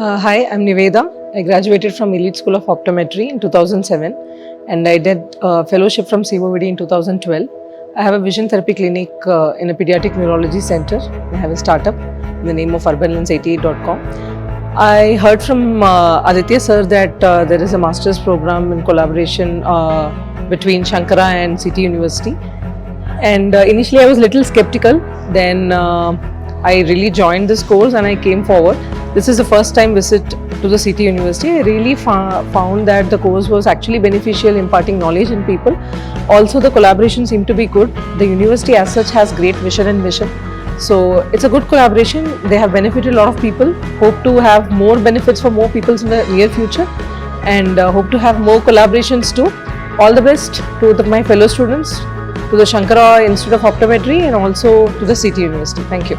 Hi, I'm Niveddha. I graduated from Elite School of Optometry in 2007 and I did a fellowship from COVD in 2012. I have a vision therapy clinic in a pediatric neurology center. I have a startup in the name of urbanlens88.com. I heard from Aditya sir that there is a master's program in collaboration between Sankara and City University. And initially I was a little skeptical. Then I really joined this course and I came forward. This is the first time visit to the City University. I really found that the course was actually beneficial, imparting knowledge in people. Also the collaboration seemed to be good. The university as such has great vision and mission. So it's a good collaboration. They have benefited a lot of people. Hope to have more benefits for more people in the near future and hope to have more collaborations too. All the best to my fellow students, to the Sankara Institute of Optometry and also to the City University. Thank you.